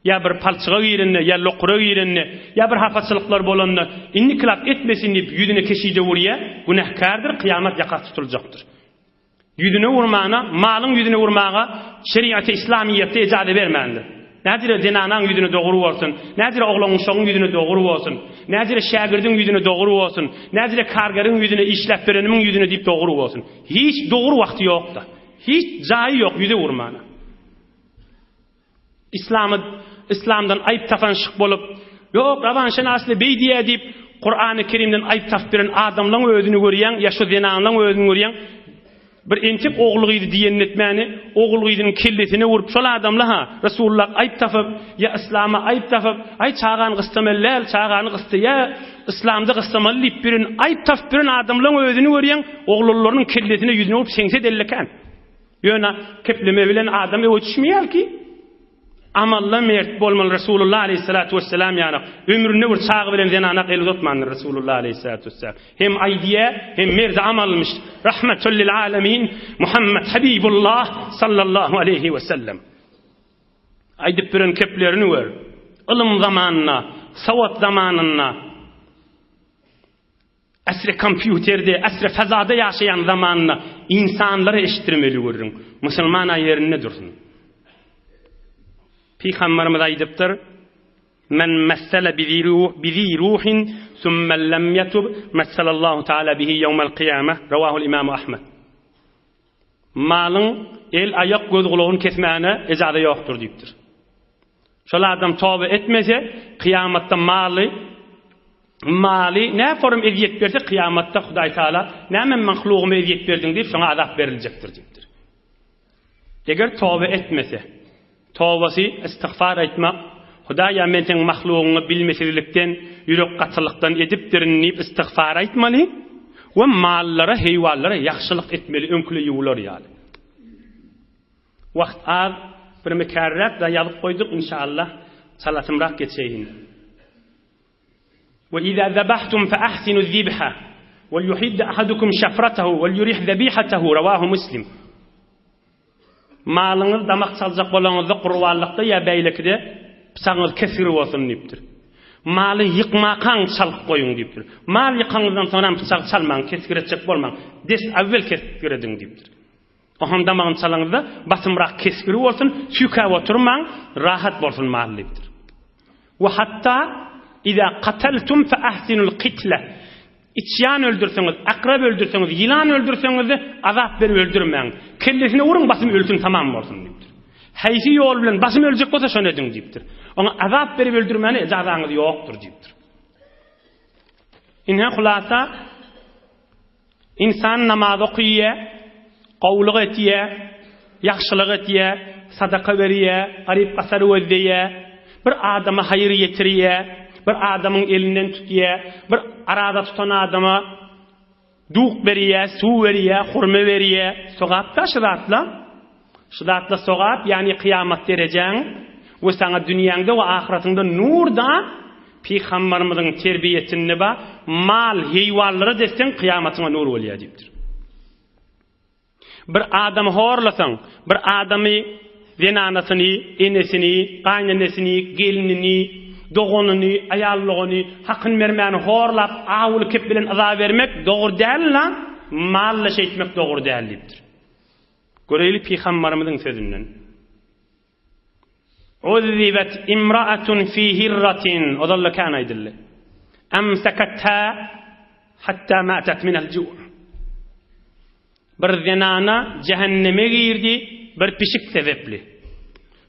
Ya bir palçığa girenine, ya lokura girenine, ya bir hafaçılıklar bolanına innikilap etmesin deyip yüzüne keşide vuruya günahkardır, kıyamet yakan tutulacaktır. Yüzüne vurmağına, malın yüzüne vurmağa şeriat-ı İslamiyette icazet vermendir. Näzire denanan yüzüne doğru olsun, näzire oğlanın şoğun yüzüne doğru olsun, näzire şagirdin yüzüne doğru olsun, näzire kargarın yüzüne işlep berenimin yüzüne deyip doğru olsun. Hiç doğru vakti yok da. Hiç cayı yok yüze vurmana. İslam'dan ayıp tafanşık bolup, yok Ravanşan aslı bey diye deyip Kur'an-ı Kerim'den ayıp taf biren adamlan özünü görüyen, ya şu denanlan özünü görüyen, bir entik oğuluydu diyen etmeni, oğuluyduğun killetini vurup şol adamla ha, Resulullah ayıp tafıp, ya İslam'a ayıp tafıp, ay çağağını kıstamellel, çağağını kıstı, ya İslam'da kıstamalı deyip birin, ayıp taf birin adamlan özünü görüyen, oğullarının killetini yüzüne vurup sense delleken. Yöna kepleme bilen adam ötüşmeyel ki. Amalla mert bolmalı Resulullah aleyhissalatu vesselam yani. Ömründe bir çağı bilen zenanak el uzatmanır Resulullah aleyhissalatu vesselam. Hem aydiye hem merde amalmış. Rahmetul lil alemin Muhammed Habibullah sallallahu aleyhi ve sellem. Aydip bilen keplerini ver. Ilım zamanına, savat zamanına, asr kompüterde, asr fazada yaşayan zamanına insanları eşittirmeli görürüm. Müslüman yerine dursun. Peygamberimiz aydıptır. Men messele bizi ruhin thumme lem yetub messelallahu teala bihi yevmel kıyameh. Ravahul İmam Ahmed. Malın el ayak göz kulağın kesmeyene icazeti yoktur deyiptir. Şol adam tövbe etmese kıyamette mali ne form eziyet verse kıyamette Hudaý Taala näme mahluğuma eziyet verdin deyip sana azap verilecektir deyiptir. Eger tövbe etmese tövbesi istiğfar etmek Hudaýa menden mahluğunu bilmesilikten yürek katılıktan edipdirin deyip istiğfar etmeli ve mallara heyvanlara yaxşılık etmeli önkülü yular yani. Vaqt az bir mekarrat da yazıp koyduk inşallah salatımrak geçeyin. وإذا ذبحتم فأحسنوا الذبح وليحد أحدكم شفرته وليريح ذبيحته رواه مسلم. Malınız damak çalacak bolanızda qurvallıqda ya beylikde pisağınız kesiri olsun deyiptir. Malı yıkmakan çalıp koyun deyiptir. Mal yıkanızdan sonra pisaq çalman, kesir etcek bolman. Des evvel kesir edin deyiptir. Oham damağın çalınızda basımrak kesiri olsun, süka oturman, rahat bolsun mal deyiptir. Ve hatta İza qataltum fa ahsinul qitla. İçyan öldürseniz, akrab öldürseniz, yılan öldürseniz azap verip öldürmeyin. Kellesine vurun basım ölsün tamam olsun deyiptir. Haysi yol bilen basım ölecek olsa şöyle edin deyiptir. Ona azap verip öldürmeni icazanız yoktur deyiptir. İnha hulasa insan namaz okuya, qawlıq etiye, yaxşılıq etiye, sadaka veriye, garip qasar özdeye, bir adama hayır yetiriye, bir adamın elinden tutuya, bir arada tutan adama duq veriye, su veriye, hurme veriye, soğap da şıratla soğap, yani kıyamet dereceğin ve sana dünyanda ve ahiretinde nur da Peygamberimizin terbiyetini ba mal heyvanları desten kıyametine nur oluyor deyiptir. Bir adam horlasan, bir adamı zenanasını, enesini, qaynanesini, gelinini, doğununu, ayallığını, hakkın vermeyeni horlap, ağılı kep bilen azap vermek doğru değil lan, malla şey etmek doğru değildir. Göreyli Peygamberimizin sözünden. Uzzibat imra'atun fi hirratin, o da kana idilli. Amsakatha hatta matat min al-ju'. Bir zenana cehenneme girdi, bir pişik sebepli.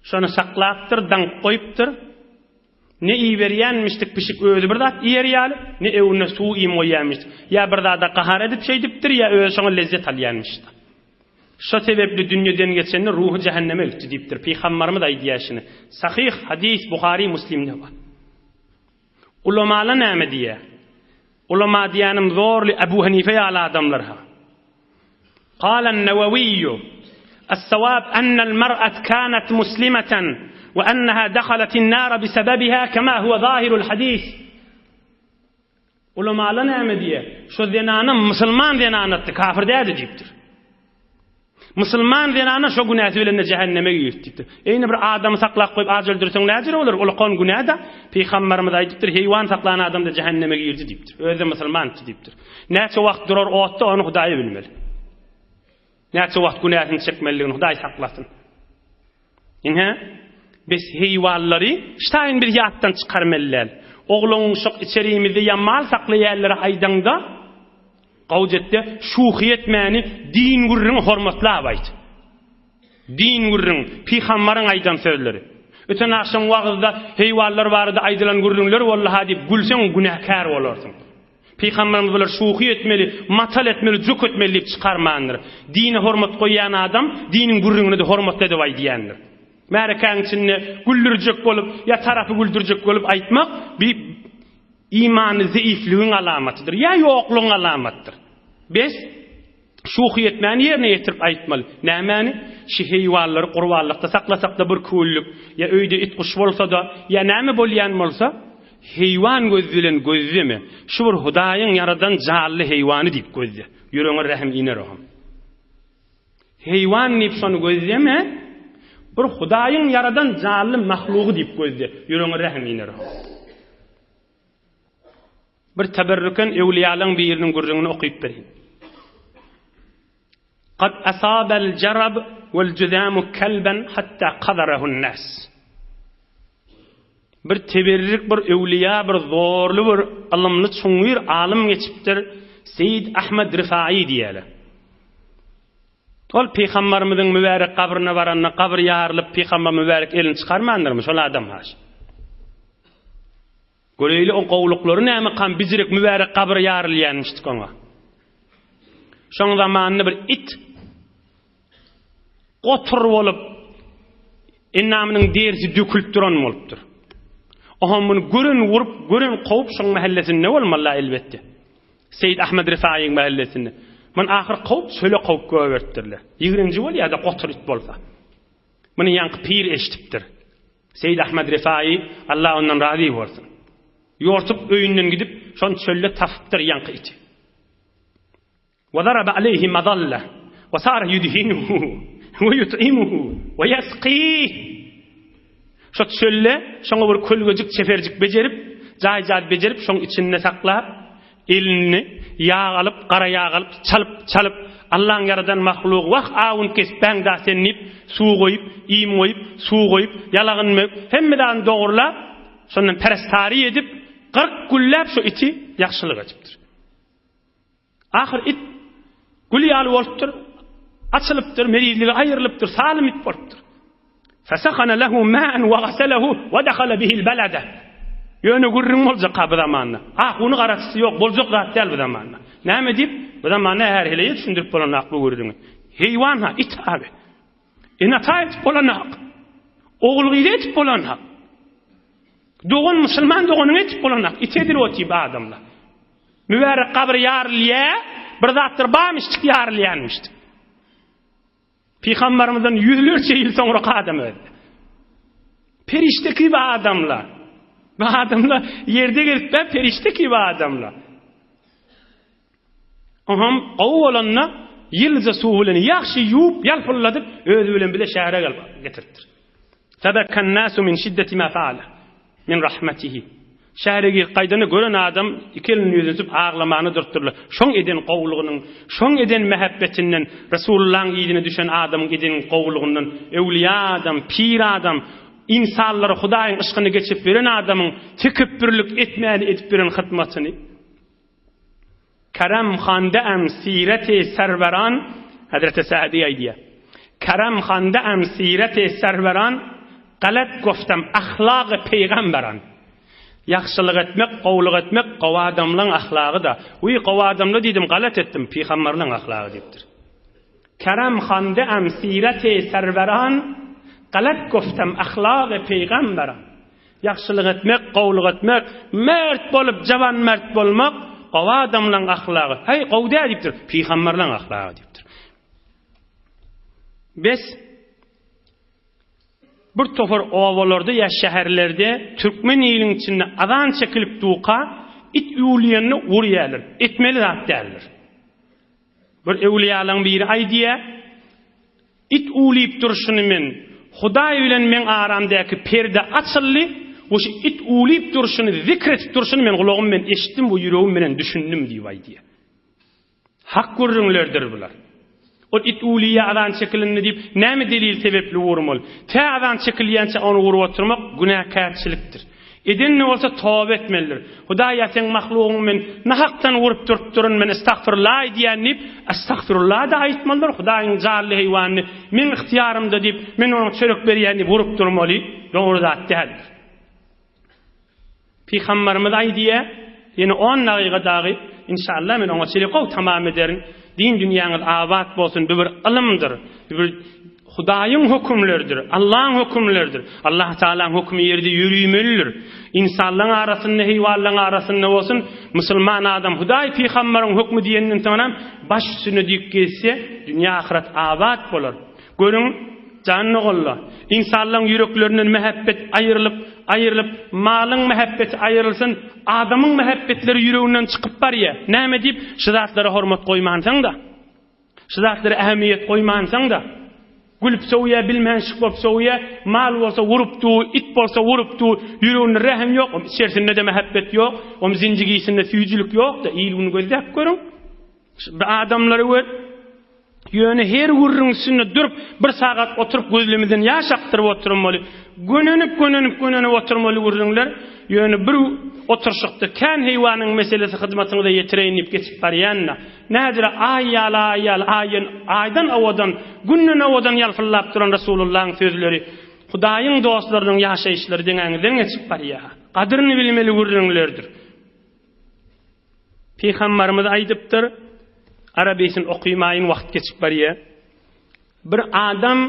Şonu saklaptır, dank koyuptır. Ne iyi veriyenmiştik pişik özü bir dat yer yali, ne evine su iyi moyanmıştık. Ya bir da kahar edip şey diptir ya özü şonu lezzet alyanmıştı. Şu sebeple dünyadan geçenler ruhu cehenneme gitti deyiptir. Peygamberimiz aydı yaşını. Sahih hadis Buhari Müslim'de var. Ulamalar näme diye? Ulama diyanım zorlu Ebu Hanife'ye ala adamlarha. قال النووي الصواب أن المرأة كانت مسلمة وأنها دخلت النار بسببها كما هو ظاهر الحديث Ulamalar näme diye? Şo zenana musulman zenanatdy, kafir dädi diýipdir. Musulman zenana şo günäsi bilen cehenneme giýipdir. Eýne bir adamy saklap goýup az öldürseň nädir bolar? Ol kon günäde Peýgamberimiz aýdypdyr, heýwan saklanan adam da cehenneme giýirdi diýipdir. Özi musulman diýipdir. Näçe wagt durar otda onu Hudaý bilmeli. Näçe wagt günäsini çekmeligini Hudaý saklasyn. Inhe biz heýwanlary ştaýyn bir ýatdan çykarmalylar. Ogluň şok içeriğimizde yamal saklaýarlary aýdanda gawjetde şuhiyet mäni din gurrun hormatlap aýdy. Din gurrun Peýgamberiň aýdan sözleri. Öten akşam wagtda heýwanlar barada aýdylan gurrunlar wallaha diýip gülseň günäkär bolarsyň. Peýgamberimiz biler şuhy etmeli, matal etmeli, juk etmeli diýip çykarmandyr. Dine hormat goýan adam diniň gurrunyny da hormatlady way diýendir. Märekäň içinde güldürjek bolup, ya tarapy güldürjek bolup aýtmak bir imany zäifligiň alamatydyr, ya ýoklugyň alamatydyr. Biz şuhy etmäni ýerine ýetirip aýtmaly. Nämäni? Şi heýwanlary gurbanlykda saklasak da bir küllük, ya öýde it kuş bolsa da, ya näme bolýan bolsa, heýwan gözülen gözleme. Şu bir Hudaýyň yaradan jally heýwany diýip gözle. Ýüregiňe rahim iner oham. Heýwan diýip şonu gözleme, bir Hudaýyň yaradan jally mahlugy diýip gözle. Ýüregiňe rahim iner oham. Bir teberrüken ewliýalaryň biriniň gurrungyny okyp berýin. Qad asabal jarab wal judamu kalban hatta qadarahu an-nas. Bir teberrik bir ewliya bir zorlu bir alımlı çoňyr alim geçipdir. Seyyid Ahmed Rifai diýerler. Ol Peýgamberimiziň mübarek kabryna baranna kabr ýarylyp Peýgamber mübarek elini çykarmandyrmy şol adam haş. Göreýli o gowluklary näme kan bizirek mübarek kabr ýarylýanmışdy koňa. Şoň zamanyny bir it gotur bolup innamynyň dersi dökülip duran bolupdyr. Ohamun görün vurup, görün qowup şoň mahallesinde bolmaly elbetde. Seyyid Ahmed Rifaiň mahallesinde. Men ahir qowup söle qowup göberdirler. 20-nji bol ýa-da gotur it bolsa. Meni ýanky pir eşitipdir. Seyyid Ahmed Rifai Allah ondan razy bolsun. Ýortup öýünden gidip şon çölle tapypdyr ýanky iti. Wa daraba alayhi madalla wa sara yudhinuhu wa yut'imuhu wa yasqih. Şo çölle şoňa bir kölgejik çeferjik bejerip, jaý-jaý bejerip şoň içinde saklap, elini ýağ alyp, gara ýağ alyp, çalyp Allah'ın yaradan mahluk wagt awun kespäň da senip, suw goýup, iýim goýup, suw goýup, ýalagyn möp, hemmedan dogurlap, şondan perestari edip 40 güllap şu iti ýakşylyk açypdyr. Ahir it gülýaly bolupdyr, açylypdyr, merizligi aýrylypdyr, salim it bolupdyr. Fasakana lahu ma'an wa ghasalahu wa dakhala bihi al-balada. Ýöne gurrun bolja qaby zamanna. Uny garaçysy ýok, boljak zat däl bu zamanna. Näme diýip? Bu zamanna her hele ýetişdirip bolan aqly gurrun. Heýwan ha, it abi. Inatayt bolan aq. Ogulgy etip bolan aq. Dogan musulman doganyň etip bolan aq. Itedir oti adamlar. Mübarek qabr ýarylýa, bir zatdyr bamışdyk ýarylýanmışdy. Peýgamberimizden yüzlerce yıl sonra adam öldü. Perişte gibi adamlar. Bu adamlar yerde gelip de perişte gibi adamlar. Aham awu olanna yılca suwulyny ýaxşy ýuwup ýalpylladyp özü bilen bile şähere getiripdir. Tabakan nasu min şiddeti ma faala min rahmetihi. Şäherege gaýdany gören adam ikelini ýüzüp ağlamany dürtdirler. Şoň eden gowlugynyň, şoň eden mehabbetinden, Resulullah'ın ýygyna düşen adamyň eden gowlugundan, ewliya adam, pir adam, insanlara Hudaýyň ışkyny geçip beren adamyň tekebbürlük etmäni edip beren hytmatyny. Karam xanda am sireti serveran Hazreti Sa'di aýdýar. Karam xanda am sireti serveran galat goftam ahlaqy peýgamberan. Yaxşylyk etmek, gowluk etmek gowa adamlaryň ahlagy da. Uy gowa adamlar diýdim, galat etdim, peýgamberliň ahlagy diýipdir. Karam xanda am sireti serveran galat goftam ahlaqy peýgamberan. Yaxşylyk etmek, gowluk etmek, mert bolup jawan mert bolmak gowa adamlaryň ahlagy. Hey, gowda diýipdir, peýgamberliň ahlagy diýipdir. Biz bir tofar owalarda ya şäherlerde Türkmen ýylyň içinde adan çekilip duqa it uliyanny urýarlar. Etmeli zat däldir. Bir ewliýalaryň biri aýdýa, it ulyp durşuny men Hudaý bilen men aramdaky perde açyldy. Oşu it ulyp durşuny, zikretip durşuny men gulagym men eşitdim, bu ýüregim menen düşündim diýip aýdýa. Hak görüňlerdir bular. O it uliýa adan çekilindi diýip näme delil sebepli urmaly? Ta adan çekilýänçe onu urup oturmak günahkarçylykdyr. Eden ne olsa tawba etmelidir. Hudaýa sen mahlugyň men nahaktan urup durupdurun men estağfirullah diýenip estağfirullah da aýtmalydyr. Hudaýyň jarly heýwanyny men ihtiýarymda diýip men onu çörek berýänni urup durmaly. Dogry zat däldir. Peygamberimiz aýdýa, ýene 10 dagyga dagy inşallah men oňa çelikow tamam ederim. Din dünýäňiz abad bolsun, bu bir ilmdir. Bir Hudaýyň hukmleridir, Allah'ın hukmleridir. Allah Taala'nın hukmy ýerde ýürümelidir. İnsanlaryň arasynda, heýwanlaryň arasynda bolsun, musulman adam Hudaý peýgamberiň hukmy diýenden soňam baş üstüne diýip gelse, dünýä ahiret abad bolar. Görüň, janyny golla. İnsanlaryň ýüreklerinden mehabbet aýrylyp, malyň mehabbeti aýrylsyn, adamyň mehabbetleri ýüreginden çykyp barýa. Näme diýip, şu zatlara hormat goýmansaň da, şu zatlara ähmiýet goýmansaň da, gülüp soğuya, bilmänşik bolup soğuya, mal bolsa urupdu, it bolsa urupdu, ýüreginde rehem ýok, içerisinde de mehabbet ýok, zinjigisinde süýjülük ýok da, ýylygyny gözläp görüň. Adamlary gör, ýöne her gurrun üstünde durup, bir sagat oturup gözlemeden ýaş aktyryp oturmaly. Gönenip oturmaly gurrunlar, ýöne bir oturşykda kän heýwanyň meselesi hyzmatyna ýetireýinip geçip barýanna. Nädir aýdan awadan, günnen awadan ýalfyllap duran Rasulullahyň sözleri, Hudaýyň dostlarynyň ýaşaýyşlary deňäňden geçip barýar. Gadryny bilmeli gurrunlardyr. Peygamberimiz aýdypdyr, Arabesin okuýmaýyn wagt geçip barýar. Bir adam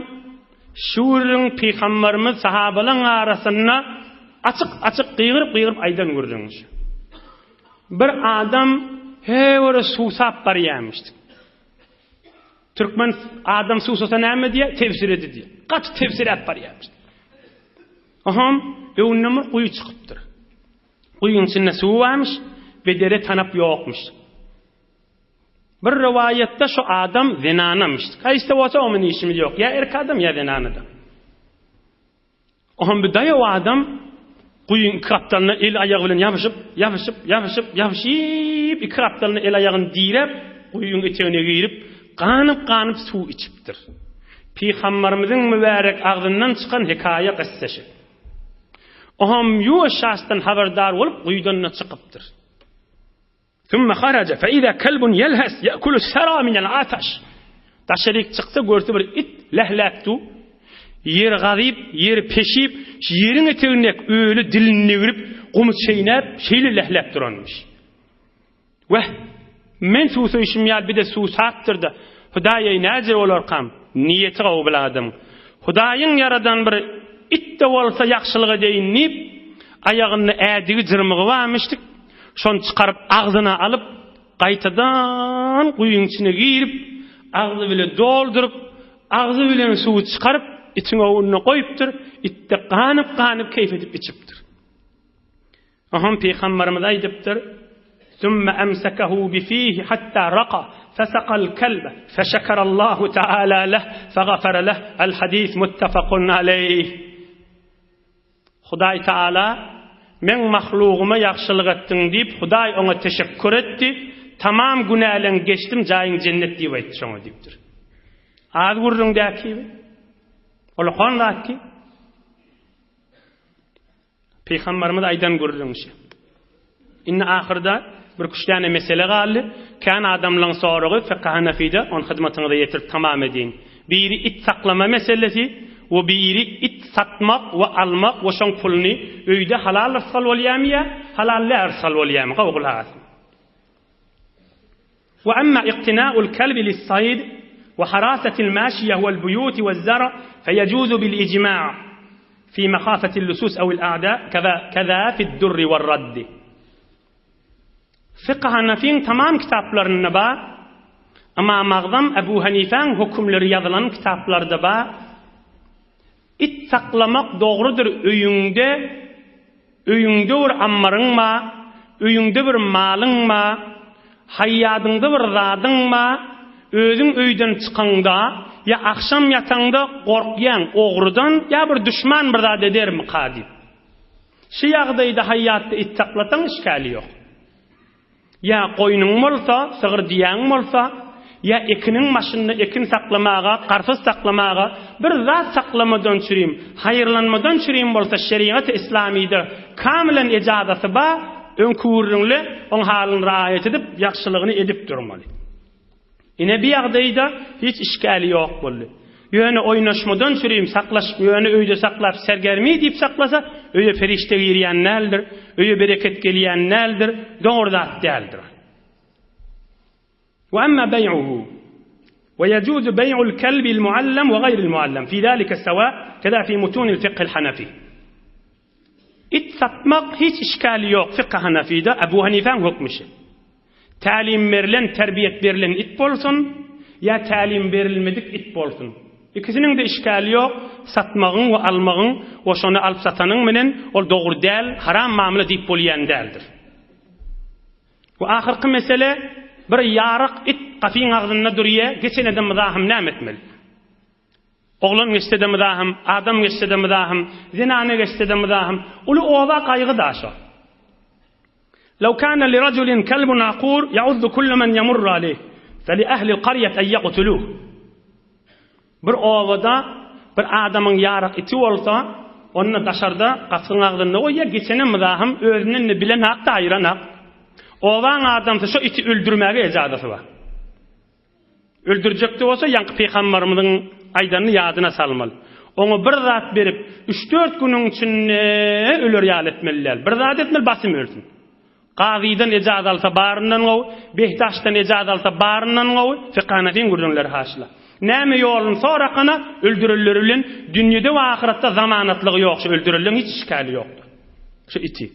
şuurun peygamberimiz sahabalarning arasynda açyk gyýryp aýdan gördüňiz. Bir adam hewere suw sap barýarmyşdy. Türkmen adam suw sapa näme diýe tefsir eddi diýe. Gaç tefsir edip barýarmyşdy. Aham öwünme uýy çykypdyr. Uýyň içinde suw varmış, bedere tanap ýokmuş. Bir rivayette şu adam zinanamış. Kaysta olsa onun işimiz yok. Ya erkek adam ya zinanadan. Ohun bir dayı o adam kuyun kraptalına el ayağı bilen yavışıp kraptalına el ayağını direp kuyun eteğine girip kanıp su içiptir. Peygamberimizin mübarek ağzından çıkan hikaye kıssası. Ohun yu şahstan haberdar olup kuyudan çıkıptır. ثم خرج فإذا كلب يلهث يأكل الثرى من العطش. Taşerik çıktı gördü bir it lehleptu. Yer gazip, yer peşip, yerin eteğine öyle dilini girip, qumut çeynep, şeyle lehlep duranmış. Ve men susu işim yal bir de susattırdı. Hudaýa näzir olar qam? Niyeti gaw biladım. Hudaýyň yaradan bir it de bolsa ýakşylyga deýinip, aýagyny ädigi jyrmygy barmyşdyk. Şon çıkarıp ağzına alıp qaytadan kuyun içine girip ağzı bile doldurup ağzı bile suyu çıkarıp içine önüne koyuptur. İtte kanıp keyif edip içiptir. Aham peygamberimiz aydypdyr. Sümme emsekahu bifihi hatta raqa fesaqal kelbe feşekerallahu taala leh fegafere leh. El hadis muttefakun aleyh. Hudaý Taala men mahluguma ýakşylyk etdiň diýip Hudaý ona teşekkür etdi. Tamam günälen geçdim, jaýyň cennet diýip aýtdy şoňa diýipdir. Az gurrun däki. Ola hanlaki. Peygamberimiz aýdan gurrunşy. Inne ahirde bir kuşdany mesele galdy. Kan adamlaryň soragy fiqh Hanafide on hyzmatyny ýetirip tamam edin. Biri it saklama meselesi, o biri it satmak ve almak ve şoň pulny öýde halal arsal bolýarmy, halal arsal bolýarmy? Gowgulaz. Ve amma iqtina'ul kalbi lis-sayd ve harasatil mashiya wal-buyut waz-zar' feyejuzu bil-ijma' fi makhafati al-lusus aw al-a'da kaza fi ad-durr wal-radd. Fiqh Hanafin tamam kitaplarynda ba, ama magdam Ebu Hanifa'ň hukmlary ýazylan kitaplarda ba, it saklamak doğrudur öyüngde ur ammarın ma, öýüňde bir malyňma, haýýadyňda bir zadyňma, özüň öýden çykanda ya akşam yataňda gorkýan ogrudan ya bir düşman bir zat edermi qadip. Şu ýagdaýda haýýatda ittiqlatan işgali ýok. Ya goýnuň bolsa, sygyr diýäň bolsa, ya ekiniň maşynyny ekin saklamaga, garfys saklamaga, bir zat saklamadan çürüm, haýyrlanmadan çürüm bolsa şeriat-ı İslamyda kamilen ejazasy ba, öňkürüňle oň halyny raýat edip, ýakşylygyny edip durmaly. Ine bir ýagdaýda hiç işgali ýok boldy. Ýöne oýnaşmadan çürüm, saklaşyp, ýöne öýde saklap, sergermi diýip saklasa, öýe ferişte girýän näldir, öýe bereket gelýän näldir, dogry zat däldir. وأما بيعه ويجوز بيع الكلب المعلم وغير المعلم في ذلك سواء كذا في متون الفقه الحنفي. it satmak hiç işgali yok fıkıh Hanefi'de Ebu Hanife'nin hükmüşü. Talim verilen, terbiyet verilen it bolsun ya talim verilmedik it bolsun. İkisinin de işgali yok. Satmağın ve almağın o şonu alıp satanın menen o doğru değil, haram mamule deyip bolýan däldir. Ve ahirki mesele bir yarık it qafin ağzında durýa, geçen adam mızahım näme etmeli? Oğlan geçse de mızahım, adam geçse de mızahım, zinane geçse de mızahım. Ulu oba qaýgy daşa. لو كان لرجل كلب عقور يعض كل من يمر عليه فلأهل القرية أن يقتلوه. Bir ovada bir adamın yarık iti olsa, onu daşarda qafın ağzında o ya geçene mızahım özünden bilen haq da ayıran haq. Ovan adamsa şu iti öldürmäge ejazasy var. Öldürjekdi bolsa ýanky peýgamberimizin aýdanyny ýadyna salmaly. Onu bir zat berip 3-4 günüň içinde öler ýal etmeliler. Bir zat etmeli basym ölsün. Qazydan ejazat alsa baryndan gowy, Behtaşdan ejazat alsa baryndan gowy, fiqhanatin gurdanlar haşla. Näme ýolun soraqana öldürüller bilen dünýede we ahiratda zamanatlygy ýok, şu öldürülen hiç işgali ýokdur. Şu iti.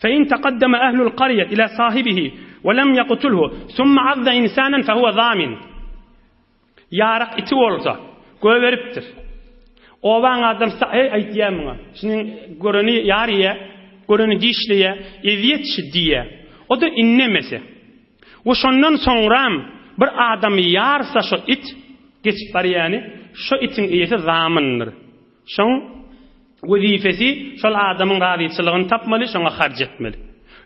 فإن تقدم أهل القرية إلى صاحبه ولم يقتله ثم عض إنسانا فهو ضامن. Yarık iti olsa, göveriptir. Ovan adam aytýamyňa, şunyň göreni ýaryýa, göreni dişliýe, eziyet şiddiýe. O da innemese. O şondan soňram bir adamy ýarsa şu it geçip barýany, şu itin ýesi zamyndyr. Şoň wezifesi şol adamyň radyçylygyny tapmaly, şoňa harj etmeli.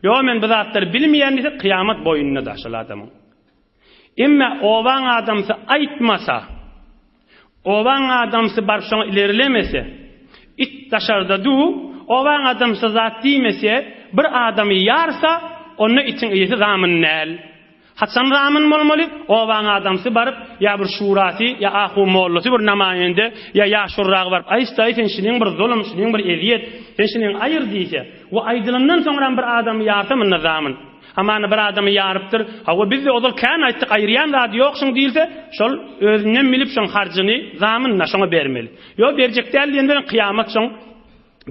Yo men bu zatlary bilmeýänligi kıyamat boýunna daşal adamyň. Emme ovan adamsa aýtmasa, ovan adamsa bar şoňa ilerilemese, it daşarda du, ovan adamsa zat diýmese, bir adamy ýarsa, onu itin ýesi zamyn näl. Hasan ramın bolmaly, owan adamsy baryp, ya bir şurasy, ya ahu mollosy bir namaýende, ya ýaşurragy baryp, aýsty sen şiniň bir zulm, şiniň bir eziyet, sen şiniň aýyr diýse, we aýdylyndan soňra bir adam ýarsa men nazamyn. Amany bir adamy ýarypdyr, hawa biz de ozal kan aýtdyk aýryan zat ýokşuň diýilse, şol özünden bilip şoň harjyny zamynna şoňa bermeli. Yo berjek däl diýenden kıyamat şoň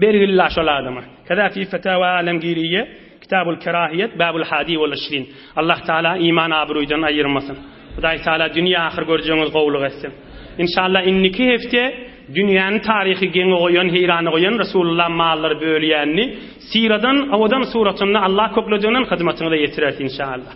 bergillah şol adama. Kada fi fatawa alamgiriye Kitabul Kerahiyet, Babul Hadi wal 20. Allah Taala iman abruýdan aýyrmasyn. Hudaý Taala dünýä ahir görjeňiz gowluk etsin. İnşallah inniki hefte dünýäniň taryhy geňe goýan, heýrany goýan Rasulullah mallary bölýänni, siradan, awadan suratynda Allah köplediginiň hyzmatyna ýetirersin inşallah.